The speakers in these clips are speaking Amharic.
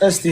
እስቲ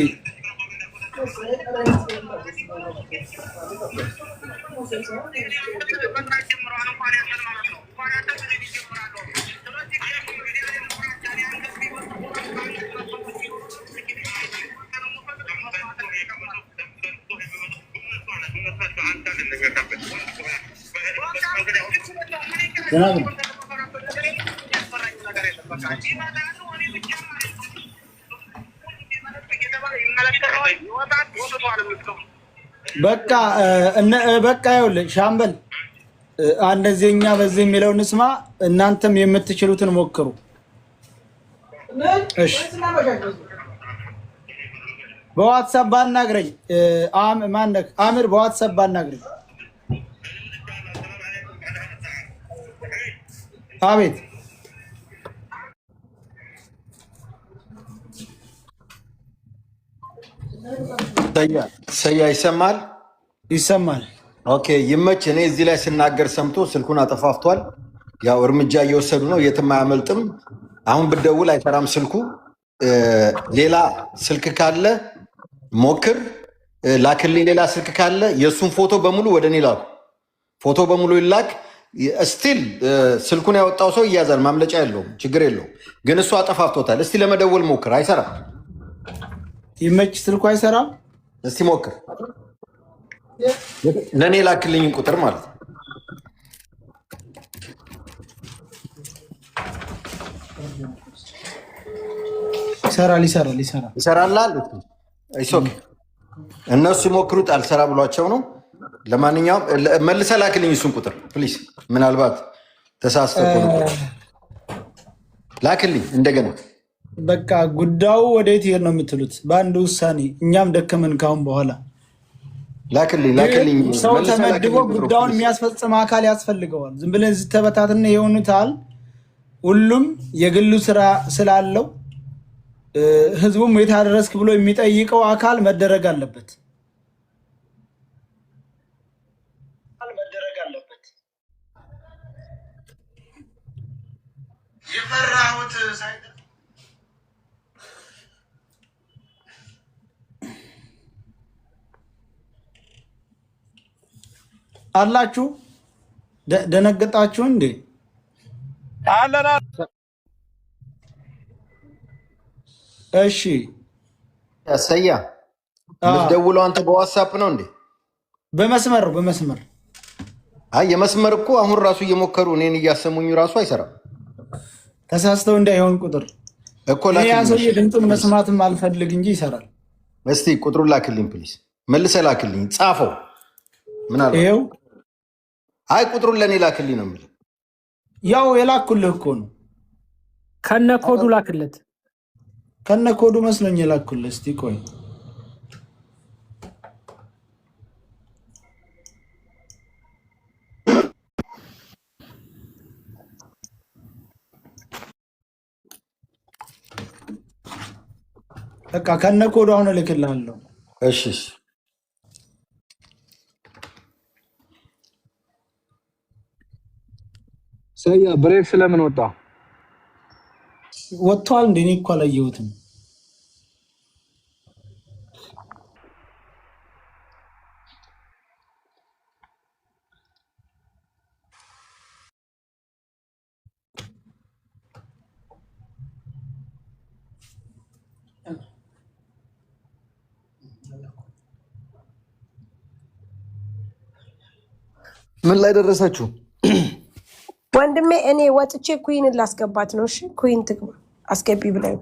በቃ በቃ ይኸውልህ ሻምበል አንደዚህኛ በዚህ የሚለው እንስማ እናንተም የምትችሉትን ሞክሩ እሺ በዋትስአፕ ባናግረኝ ማነክ አሚር በዋትስአፕ ባናግረኝ አቤት ሰያ ይሰማል ኦኬ ይመች እኔ እዚህ ላይ ስናገር ሰምቶ ስልኩን አጠፋፍቷል ያው እርምጃ እየወሰዱ ነው የትም አያመልጥም አሁን ብደውል አይሰራም ስልኩ ሌላ ስልክ ካለ ሞክር ላክልኝ ሌላ ስልክ ካለ የሱን ፎቶ በሙሉ ወደኔ ላኩ ፎቶ በሙሉ ይላክ ስቲል ስልኩን ያወጣው ሰው ይያዛል ማምለጫ የለውም ችግር የለውም ግን እሱ አጠፋፍቶታል እስቲ ለመደወል ሞክር አይሰራም ይመች ስልኩ አይሰራም እስቲ ሞክር ለኔ ላክልኝ ቁጥር ማለት ነው ይሰራል አይሶክ እነሱ ሞክሩት አልሰራ ብሏቸው ነው ለማንኛውም መልሰህ ላክልኝ እሱን ቁጥር ፕሊዝ ምናልባት ተሳስተው ላክልኝ እንደገና በቃ ጉዳዩ ወዴት ይሄድ ነው የምትሉት በአንድ ውሳኔ እኛም ደከመን ካሁን በኋላ ላክልኝ ሰው ተመድቦ ጉዳዩን የሚያስፈጽም አካል ያስፈልገዋል ዝም ብለን ተበታተነ የሆኑታል ሁሉም የግሉ ስራ ስላለው ህዝቡም የታደረስክ ብሎ የሚጠይቀው አካል መደረግ አለበት የፈራሁት ሳይት አላችሁ ደነገጣችሁ እንዴ አለና እሺ ሰያ ምትደውለው አንተ በዋትስአፕ ነው እንዴ በመስመር አይ የመስመር እኮ አሁን ራሱ እየሞከሩ እኔን እያሰሙኝ ራሱ አይሰራም ተሳስተው እንዳይሆን ቁጥር እኮ ላክልኝ ድምጡን መስማትም አልፈልግ እንጂ ይሰራል እስቲ ቁጥሩን ላክልኝ ፕሊዝ መልሰህ ላክልኝ ጻፈው ምን አለ ይሄው አይ ቁጥሩን ለኔ ላክልኝ ነው የሚል ያው የላኩልህ እኮ ነው ከነ ኮዱ ላክለት ከነ ኮዱ መስሎኝ የላኩልህ እስቲ ቆይ በቃ ከነ ኮዱ አሁን እልክልሃለሁ እሺ ሰያ ብሬክ ስለምን ወጣ ወጥቷል እንዴ እኔ እኮ አላየሁትም ምን ላይ ደረሳችሁ ወንድሜ እኔ ወጥቼ ኩዊን ላስገባት ነው እሺ ኩዊን ትግባ አስገቢ ብለኝ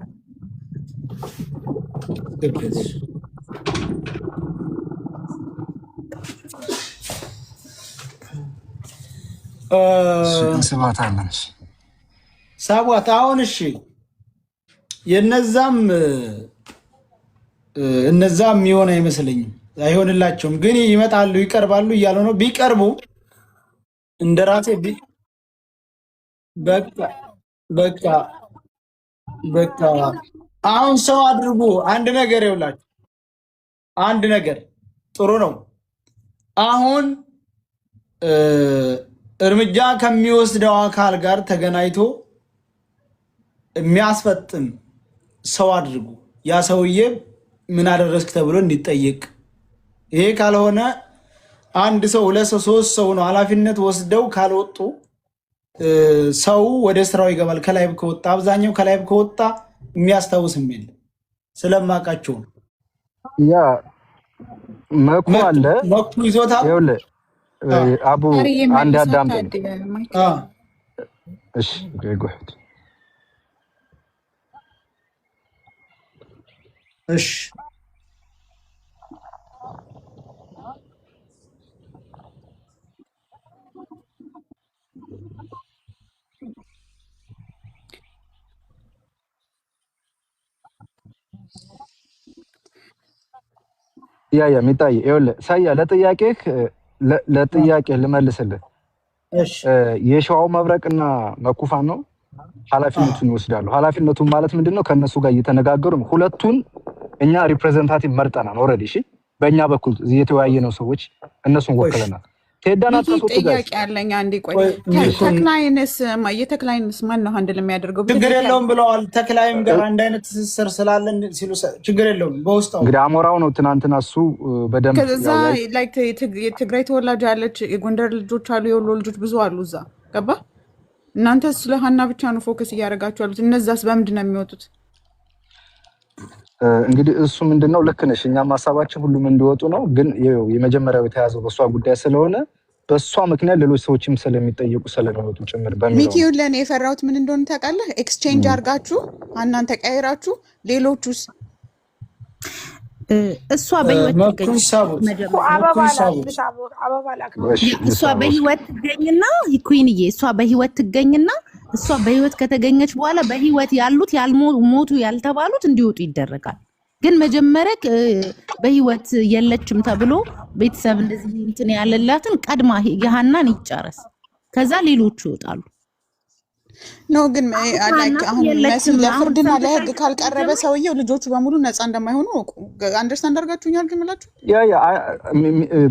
ሳቧት አሁን እሺ የነዛም የሚሆን አይመስለኝም አይሆንላቸውም ግን ይመጣሉ ይቀርባሉ እያሉ ነው ቢቀርቡ እንደራሴ በቃ አሁን ሰው አድርጉ አንድ ነገር ይውላችሁ አንድ ነገር ጥሩ ነው አሁን እርምጃ ከሚወስደው አካል ጋር ተገናኝቶ የሚያስፈጥም ሰው አድርጉ። ያ ሰውዬ ምን አደረስክ ተብሎ እንዲጠየቅ። ይሄ ካልሆነ አንድ ሰው 2 ሰው 3 ሰው ነው ኃላፊነት ወስደው ካልወጡ ሰው ወደ ስራው ይገባል። ከላይ ከወጣ አብዛኛው ከላይ ከወጣ የሚያስታውስም የለም ስለማውቃቸው ነው። ያ መኩ አለ መኩ ይዞታል። ይኸውልህ አቡ አንድ አዳምጥ። እሺ ጎህት እሺ ያ ሚጣይ ይኸውልህ ሳያ ለጥያቄ ልመልስልህ። እሺ የሸዋው መብረቅና መኩፋን ነው ኃላፊነቱን ይወስዳሉ። ኃላፊነቱን ማለት ምንድነው? ከነሱ ጋር እየተነጋገሩ ሁለቱን እኛ ሪፕሬዘንታቲቭ መርጠናል ኦልሬዲ። እሺ በእኛ በኩል እየተወያየ ነው ሰዎች እነሱን ወክለናል። ቴዳና ተሰጥቶ ጋር ጥያቄ አለኝ። አንዴ ቆይ ተክላይንስ ማን ነው አንድ ለሚያደርገው? ችግር የለውም ብለዋል። ተክላይም ጋር አንድ አይነት ትስስር ስላለን ሲሉ ችግር የለውም። በውስጣው እንግዲህ አሞራው ነው ትናንትና እሱ በደንብ ከዛ ላይክ የትግራይ ተወላጅ አለች፣ የጎንደር ልጆች አሉ፣ የወሎ ልጆች ብዙ አሉ እዛ ገባ። እናንተ ስለ ሀና ብቻ ነው ፎከስ እያደረጋችሁ ያሉት። እነዛስ በምንድን ነው የሚወጡት? እንግዲህ እሱ ምንድነው ልክ ነሽ። እኛም ሀሳባችን ሁሉም እንዲወጡ ነው። ግን የመጀመሪያው የተያዘው በእሷ ጉዳይ ስለሆነ በእሷ ምክንያት ሌሎች ሰዎችም ስለሚጠየቁ ስለሚወጡ ጭምር በሚለው ሚኪው ለኔ የፈራሁት ምን እንደሆነ ታውቃለህ? ኤክስቼንጅ አድርጋችሁ እናንተ ቀይራችሁ ሌሎቹስ እሷ በህይወት ትገኝና ኩይንዬ እሷ በህይወት ትገኝና እሷ በህይወት ከተገኘች በኋላ በህይወት ያሉት ያልሞቱ ያልተባሉት እንዲወጡ ይደረጋል። ግን መጀመሪያ በህይወት የለችም ተብሎ ቤተሰብ እንደዚህ እንትን ያለላትን ቀድማ የሀናን ይጨረስ፣ ከዛ ሌሎቹ ይወጣሉ። ነው ግን አሁን ለፍርድና ለህግ ካልቀረበ ሰውየው ልጆቹ በሙሉ ነፃ እንደማይሆኑ አንደርስታንድ አድርጋችሁኛል። ግን ምላችሁ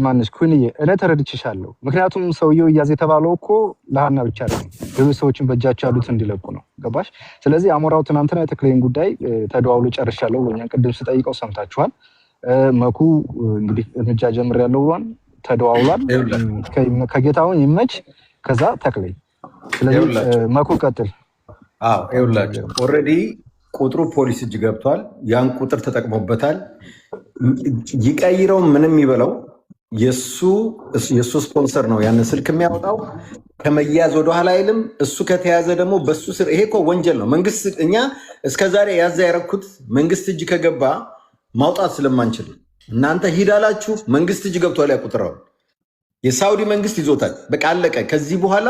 ማንሽ ኩንዬ እኔ ተረድቼሻለሁ። ምክንያቱም ሰውየው እያዝ የተባለው እኮ ለሀና ብቻ አይደለም ሌሎች ሰዎችን በእጃቸው ያሉት እንዲለቁ ነው። ገባሽ? ስለዚህ አሞራው ትናንትና የተክሌን ጉዳይ ተደዋውሎ ጨርሻለሁ ወኛን ቅድም ስጠይቀው ሰምታችኋል። መኩ እንግዲህ እርምጃ ጀምሬያለሁ ብሏል፣ ተደዋውሏል። ከጌታውን ይመች ከዛ ተክሌ ስለዚህ መኩ ቀጥል። ይኸውላችሁ ኦልሬዲ ቁጥሩ ፖሊስ እጅ ገብቷል። ያን ቁጥር ተጠቅሞበታል። ይቀይረው ምንም ይበለው የእሱ ስፖንሰር ነው ያን ስልክ የሚያወጣው። ከመያዝ ወደኋላ አይልም። እሱ ከተያዘ ደግሞ በሱ ስር ይሄ እኮ ወንጀል ነው። መንግስት እኛ እስከዛሬ ያዛ ያረኩት መንግስት እጅ ከገባ ማውጣት ስለማንችል እናንተ ሂዳላችሁ። መንግስት እጅ ገብቷል። ያ ቁጥር የሳውዲ መንግስት ይዞታል። በቃ አለቀ። ከዚህ በኋላ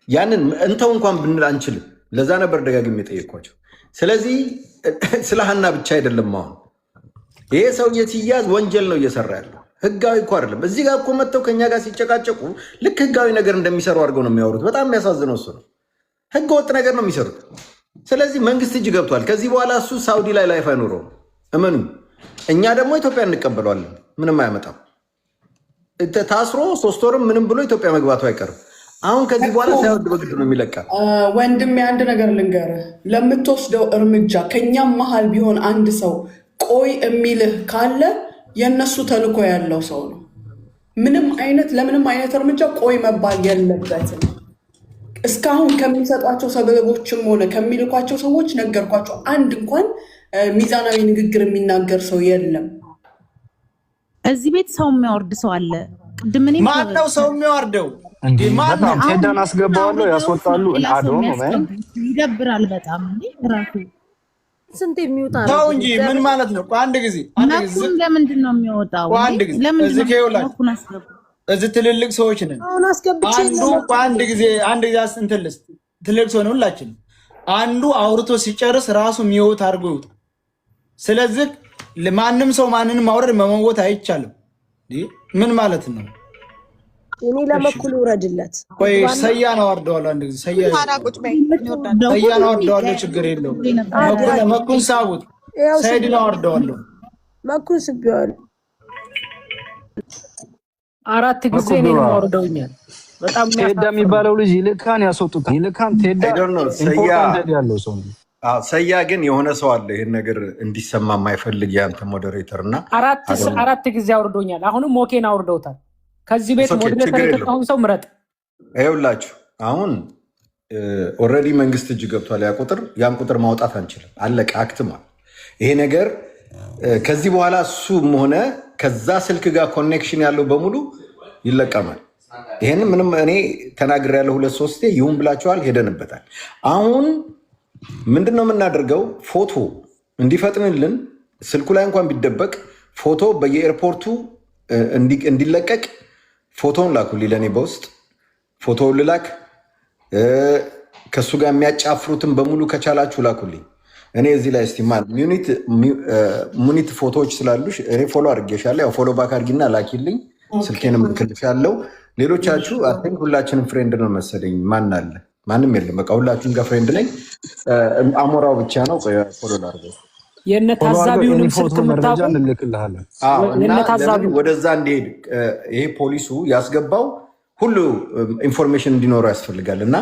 ያንን እንተው እንኳን ብንል አንችልም። ለዛ ነበር ደጋግሜ የጠየኳቸው። ስለዚህ ስለ ሀና ብቻ አይደለም። አሁን ይሄ ሰውዬ ሲያዝ ወንጀል ነው እየሰራ ያለው፣ ህጋዊ እኮ አይደለም። እዚህ ጋር እኮ መጥተው ከኛ ጋር ሲጨቃጨቁ ልክ ህጋዊ ነገር እንደሚሰሩ አድርገው ነው የሚያወሩት። በጣም የሚያሳዝነው እሱ ነው። ህገ ወጥ ነገር ነው የሚሰሩት። ስለዚህ መንግስት እጅ ገብቷል። ከዚህ በኋላ እሱ ሳውዲ ላይ ላይፍ አይኖረውም፣ እመኑ። እኛ ደግሞ ኢትዮጵያ እንቀበለዋለን። ምንም አያመጣም። ታስሮ 3 ወርም ምንም ብሎ ኢትዮጵያ መግባቱ አይቀርም። አሁን ከዚህ በኋላ ሳይወድ በግድ ነው የሚለቃ። ወንድሜ አንድ ነገር ልንገርህ፣ ለምትወስደው እርምጃ ከኛም መሀል ቢሆን አንድ ሰው ቆይ የሚልህ ካለ የእነሱ ተልኮ ያለው ሰው ነው። ለምንም አይነት እርምጃ ቆይ መባል የለበትም። እስካሁን ከሚሰጧቸው ሰበቦችም ሆነ ከሚልኳቸው ሰዎች ነገርኳቸው፣ አንድ እንኳን ሚዛናዊ ንግግር የሚናገር ሰው የለም። እዚህ ቤት ሰው የሚያወርድ ሰው አለ። ቅድም ማነው ሰው የሚያወርደው? ቴዳን አስገባዋለሁ ያስወጣሉ። አዶ ነው ይደብራል በጣም ራሱ ስንት የሚወጣ ነው እንጂ ምን ማለት ነው? አንድ ጊዜ ለምንድን ነው የሚወጣው? እዚህ ትልልቅ ሰዎች ነን። አንድ ጊዜ እንትልስ ትልልቅ ሰው ነው ሁላችን። አንዱ አውርቶ ሲጨርስ ራሱ የሚወት አድርጎ ይውጣ። ስለዚህ ማንም ሰው ማንንም ማውረድ መመወት አይቻልም። ምን ማለት ነው? እኔ ለመኩል ውረድለት። ቆይ ሰያን አወርደዋለሁ። አንድ ጊዜ ሰያን አወርደዋለሁ። ችግር የለውም። መኩን ሳቡት። ሰይድን አወርደዋለሁ። መኩን ስቢዋለሁ 4 ጊዜ እኔን አወርደውኛል። በጣም ቴዳ የሚባለው ልጅ ይልካን ያስወጡታል። ይልካን ቴዳ ኢምፖርታንት ያለው ሰው ነው። ሰያ ግን የሆነ ሰው አለ ይህን ነገር እንዲሰማ የማይፈልግ የአንተ ሞዴሬተር እና 4 ጊዜ አውርዶኛል። አሁንም ሞኬን አውርደውታል። ከዚህ ቤት ሞዴሬተር የተጣውን ሰው ምረጥ። ይኸውላችሁ አሁን ኦልሬዲ መንግስት እጅ ገብቷል። ያን ቁጥር ማውጣት አንችልም። አለቀ፣ አክትሟል ይሄ ነገር። ከዚህ በኋላ እሱም ሆነ ከዛ ስልክ ጋር ኮኔክሽን ያለው በሙሉ ይለቀማል። ይሄን ምንም እኔ ተናግሬያለሁ 2-3 ይሁን ብላችኋል፣ ሄደንበታል። አሁን ምንድነው የምናደርገው? ፎቶ እንዲፈጥንልን ስልኩ ላይ እንኳን ቢደበቅ ፎቶ በየኤርፖርቱ እንዲለቀቅ ፎቶውን ላኩልኝ። ለእኔ በውስጥ ፎቶውን ልላክ። ከእሱ ጋር የሚያጫፍሩትን በሙሉ ከቻላችሁ ላኩልኝ። እኔ እዚህ ላይ እስቲ ሙኒት ፎቶዎች ስላሉሽ እኔ ፎሎ አድርጌሻለሁ። ያው ፎሎ ባክ አድርጊና ላኪልኝ። ስልኬንም ልክልሻለሁ። ሌሎቻችሁ አን ሁላችንም ፍሬንድ ነው መሰለኝ። ማን አለ? ማንም የለም። በቃ ሁላችሁም ጋር ፍሬንድ ነኝ። አሞራው ብቻ ነው ፎሎ ላድርገው። የእነ ታዛቢውን ስልክ መረጃ እንልክልሃለን። ወደዛ እንዲሄድ ይሄ ፖሊሱ ያስገባው ሁሉ ኢንፎርሜሽን እንዲኖረው ያስፈልጋል እና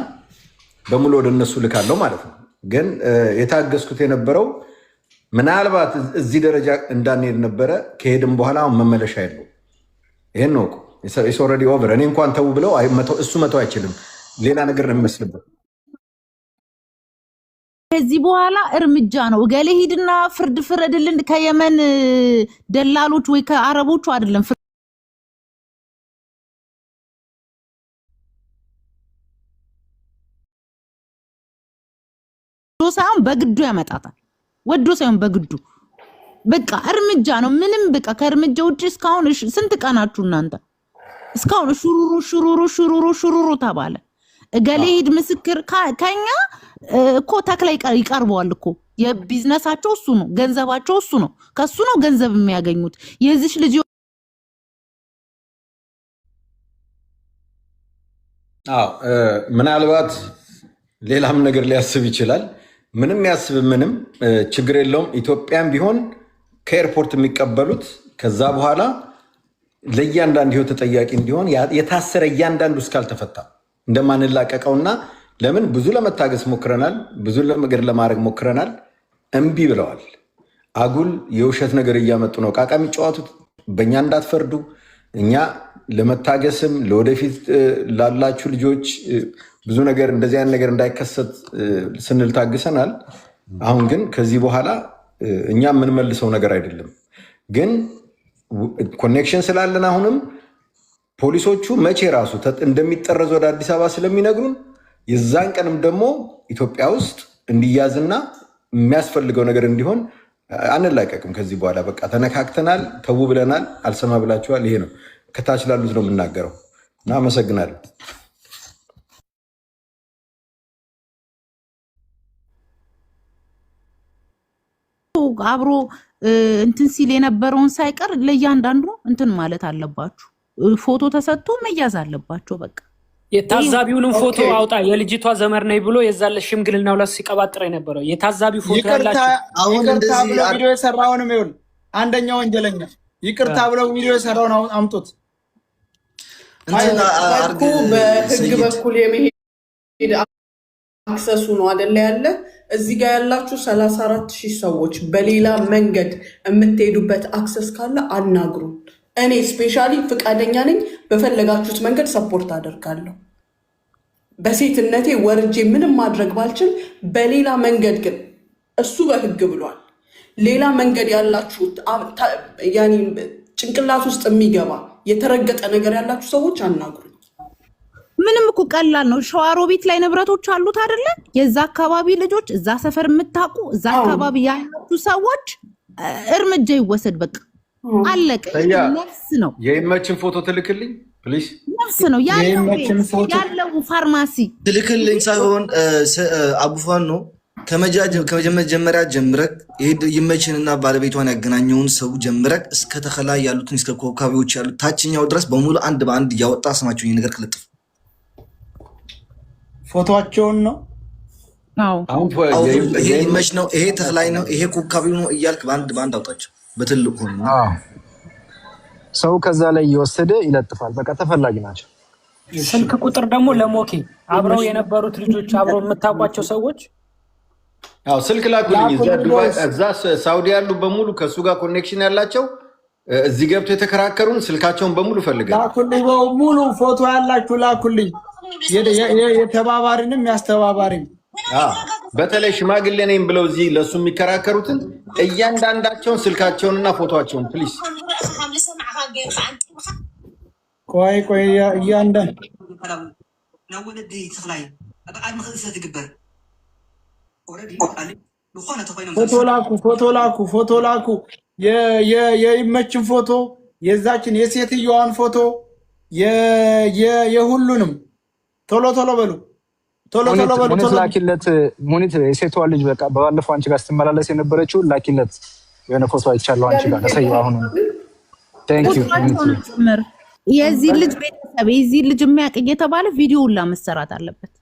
በሙሉ ወደ እነሱ ልካለው ማለት ነው። ግን የታገስኩት የነበረው ምናልባት እዚህ ደረጃ እንዳንሄድ ነበረ። ከሄድም በኋላ አሁን መመለሻ የለው። ይህን ነው ኢትስ ኦልሬዲ ኦቨር። እኔ እንኳን ተው ብለው እሱ መተው አይችልም። ሌላ ነገር ነው የሚመስልበት። ከዚህ በኋላ እርምጃ ነው። እገሌ ሂድና ፍርድ ፍረድልን ከየመን ደላሎች ወይ ከአረቦቹ አይደለም ሳይሆን በግዱ ያመጣታል። ወዶ ሳይሆን በግዱ በቃ እርምጃ ነው። ምንም በቃ ከእርምጃ ውጭ እስካሁን ስንት ቀናችሁ እናንተ? እስካሁን ሹሩሩ ተባለ። እገሌ ሂድ ምስክር ከኛ እኮ ተክላይ ይቀርበዋል እኮ። የቢዝነሳቸው እሱ ነው፣ ገንዘባቸው እሱ ነው። ከሱ ነው ገንዘብ የሚያገኙት። የዚች ልጅ ምናልባት ሌላም ነገር ሊያስብ ይችላል። ምንም ያስብ ምንም ችግር የለውም። ኢትዮጵያም ቢሆን ከኤርፖርት የሚቀበሉት ከዛ በኋላ ለእያንዳንድ ህይወት ተጠያቂ እንዲሆን የታሰረ እያንዳንዱ እስካልተፈታ እንደማንላቀቀውና ለምን ብዙ ለመታገስ ሞክረናል፣ ብዙ ነገር ለማድረግ ሞክረናል። እምቢ ብለዋል። አጉል የውሸት ነገር እያመጡ ነው ቃቃ የሚጫወቱት። በእኛ እንዳትፈርዱ። እኛ ለመታገስም ለወደፊት ላላችሁ ልጆች ብዙ ነገር እንደዚህ አይነት ነገር እንዳይከሰት ስንል ታግሰናል። አሁን ግን ከዚህ በኋላ እኛ የምንመልሰው ነገር አይደለም። ግን ኮኔክሽን ስላለን አሁንም ፖሊሶቹ መቼ ራሱ እንደሚጠረዝ ወደ አዲስ አበባ ስለሚነግሩን የዛን ቀንም ደግሞ ኢትዮጵያ ውስጥ እንዲያዝና የሚያስፈልገው ነገር እንዲሆን አንላቀቅም። ከዚህ በኋላ በቃ ተነካክተናል፣ ተው ብለናል፣ አልሰማ ብላችኋል። ይሄ ነው ከታች ላሉት ነው የምናገረው እና አመሰግናለሁ። አብሮ እንትን ሲል የነበረውን ሳይቀር ለእያንዳንዱ እንትን ማለት አለባችሁ። ፎቶ ተሰጥቶ መያዝ አለባቸው። በቃ የታዛቢውንም ፎቶ አውጣ። የልጅቷ ዘመር ነኝ ብሎ የዛለ ሽምግልናው ላይ ሲቀባጥር የነበረው የታዛቢው ፎቶ ያላችሁ ይቅርታ ብለው ቪዲዮ የሰራውንም ይሁን አንደኛው ወንጀለኛ ይቅርታ ብለው ቪዲዮ የሰራውን አምጡት። በህግ በኩል የመሄድ አክሰሱ ነው አይደለ? ያለ እዚህ ጋር ያላችሁ 34,000 ሰዎች በሌላ መንገድ የምትሄዱበት አክሰስ ካለ አናግሩን። እኔ ስፔሻሊ ፍቃደኛ ነኝ። በፈለጋችሁት መንገድ ሰፖርት አደርጋለሁ። በሴትነቴ ወርጄ ምንም ማድረግ ባልችል፣ በሌላ መንገድ ግን እሱ በህግ ብሏል። ሌላ መንገድ ያላችሁት ያኔ ጭንቅላት ውስጥ የሚገባ የተረገጠ ነገር ያላችሁ ሰዎች አናግሩኝ። ምንም እኮ ቀላል ነው። ሸዋሮቢት ላይ ንብረቶች አሉት አይደለ? የዛ አካባቢ ልጆች፣ እዛ ሰፈር የምታውቁ እዛ አካባቢ ያላችሁ ሰዎች እርምጃ ይወሰድ። በቃ አለቀ። ነፍስ ነው። የይመችን ፎቶ ትልክልኝ ፕሊዝ። ነፍስ ነው ያለው ፋርማሲ ትልክልኝ ሳይሆን አቡፋን ነው ከመጀመሪያ ጀምረክ ይመችንና ባለቤቷን ያገናኘውን ሰው ጀምረክ እስከ ተከላይ ያሉትን እስከ ኮካቢዎች ያሉት ታችኛው ድረስ በሙሉ አንድ በአንድ እያወጣ ስማቸውን ነገር ክልጥፍ ፎቶቸውን ነው። ይሄ ይመች ነው፣ ይሄ ተክላይ ነው፣ ይሄ ኮካቢው ነው እያልክ በአንድ በአንድ አውጣቸው። በትልቁ ሰው ከዛ ላይ እየወሰደ ይለጥፋል። በቃ ተፈላጊ ናቸው። ስልክ ቁጥር ደግሞ ለሞኬ አብረው የነበሩት ልጆች አብረው የምታውቋቸው ሰዎች አዎ ስልክ ላኩልኝ። እዛ ዱባይ እዛ ሳውዲ ያሉ በሙሉ ከሱ ጋር ኮኔክሽን ያላቸው እዚህ ገብቶ የተከራከሩን ስልካቸውን በሙሉ ፈልጋለሁ። ላኩልኝ፣ በሙሉ ፎቶ ያላችሁ ላኩልኝ። የተባባሪንም ያስተባባሪም በተለይ ሽማግሌ ነኝ ብለው እዚህ ለሱ የሚከራከሩትን እያንዳንዳቸውን ስልካቸውንና ፎቶቸውን ፕሊዝ። ቆይ እያንዳንድ ፎቶ ላኩ። የይመችን ፎቶ፣ የዛችን የሴትዮዋን ፎቶ፣ የሁሉንም ቶሎ በሉ። ሙኒት ላኪለት። ሙኒት የሴቷ ልጅ በቃ በባለፈው አንቺ ጋር ስትመላለስ የነበረችው ላኪለት። የሆነ ፎቶ አይቻለሁ አንቺ ጋር ተሰየው። አሁን የዚህ ልጅ ቤተሰብ የዚህ ልጅ የሚያውቅ እየተባለ ቪዲዮ ሁላ መሰራት አለበት።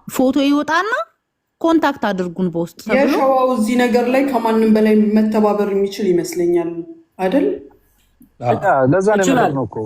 ፎቶ ይወጣና ኮንታክት አድርጉን በውስጥ ተብሎ የሸዋው እዚህ ነገር ላይ ከማንም በላይ መተባበር የሚችል ይመስለኛል አይደል? ለዛ ነው እኮ